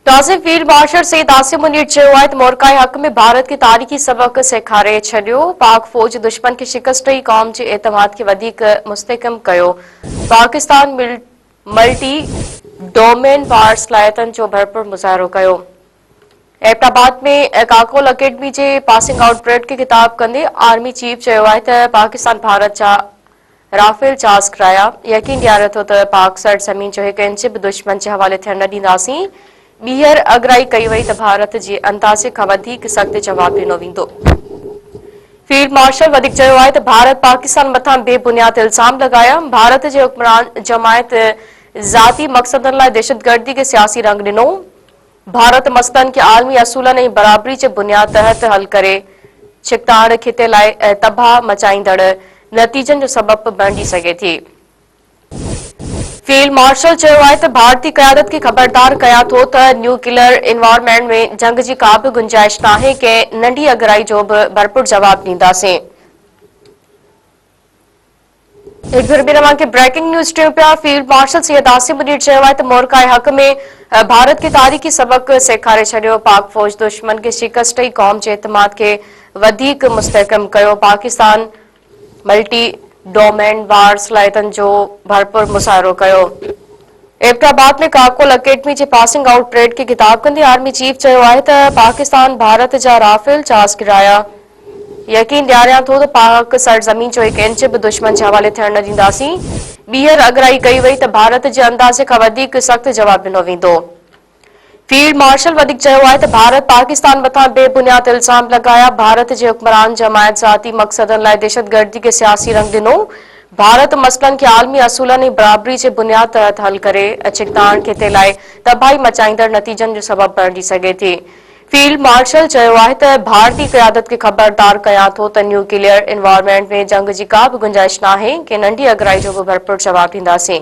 Nazim field marshal Saeed Asim Munir चयो आहे त मोरकाए हक़ में भारत खे तारीख़ी सबक़ सेखारे छॾियो। पाक फौज दुश्मन खे शिकस्त ॾेई क़ौम जे एतमाद खे वधीक मुस्तहकम कयो। पाकिस्तान मल्टी डोमेन वार सलाहियतुनि जो भरपूर मुज़ाहिरो कयो। एबटाबाद में काकोल अकेडमी जे पासिंग आउट परेड खे ख़िताब कंदे आर्मी चीफ चयो आहे त पाकिस्तान भारत जा राफेल जहाज़ कराया। यकीन ॾियारे थो त पाक सरज़मीन जो हिकु इंच बि दुश्मन जे हवाले थियण न ॾींदासीं। ॿीहर अगराई कई वई त भारत जे अंदाज़े खां वधीक सख़्त जवाब ॾिनो वेंदो। फील्ड मार्शल वधीक चयो आहे त भारत पाकिस्तान मथां बेबुनियाद इल्ज़ाम लॻाया। भारत जे हुक्मरान जमायत ज़ाती मक़सदनि लाइ दहशतगर्दी खे सियासी रंग ॾिनो। भारत मसइलनि खे आलमी असूलनि ऐं बराबरी जे बुनियाद तहत हल करे छिकताड़ खिते लाइ तबाह मचाईंदड़ नतीजनि जो सबब बणिजी सघे थी। फील्ड मार्शल चयो आहे त भारतीय क़यादत खे ख़बरदार कयां थो त न्यूक्लियर इन्वायरमेंट में जंग जी का बि गुंजाइश नाहे। कंहिं नंढी अगराई जो बि भरपूर जवाब ॾींदासीं। एक बार फिर अवां खे ब्रेकिंग न्यूज़ टियो पिया। फील्ड मार्शल सैयद आसिम मुनीर चयो आहे त मोरकाए हक़ में भारत खे तारीख़ी सबक सेखारे छॾियो। पाक फौज दुश्मन खे शिकस्त ॾेई क़ौम जे एतमाद खे वधीक मुस्तहकम कयो। पाकिस्तान मल्टी डोमेन वार सलाहियतुनि जो भरपूर मुज़ाहिरो कयो। एबटाबाद में काकोल अकेडमी जे पासिंग आउट परेड खे ख़िताब कंदे आर्मी चीफ चयो आहे त पाकिस्तान भारत जा राफेल जहाज़ किराया। यकीन ॾियारियां थो त पाक सरज़मीन जो हिकु इंच बि दुश्मन जे हवाले थियण न ॾींदासीं। ॿीहर अगराई कई वई त भारत जे अंदाज़े खां वधीक सख़्त जवाब ॾिनो वेंदो। फील्ड मार्शल वधीक चयो आहे त भारत पाकिस्तान मथां बेबुनियाद इल्ज़ाम लॻाया। भारत जे हुक्मरान जमायत ज़ाती मक़सदनि लाइ दहशतगर्दी खे सियासी रंग ॾिनो। भारत मसइलनि खे आलमी असूलनि ऐं बराबरी जे बुनियाद तहत हल करे छिकताण खिते लाइ तबाही मचाईंदड़ नतीजनि जो सबब बणिजी सघे थी। फील्ड मार्शल चयो आहे त भारतीय क़यादत खे ख़बरदार कयां थो त न्यूक्लियर इन्वायरमेंट में जंग जी का बि गुंजाइश नाहे। कंहिं नंढी अगराई जो बि भरपूर जवाब ॾींदासीं।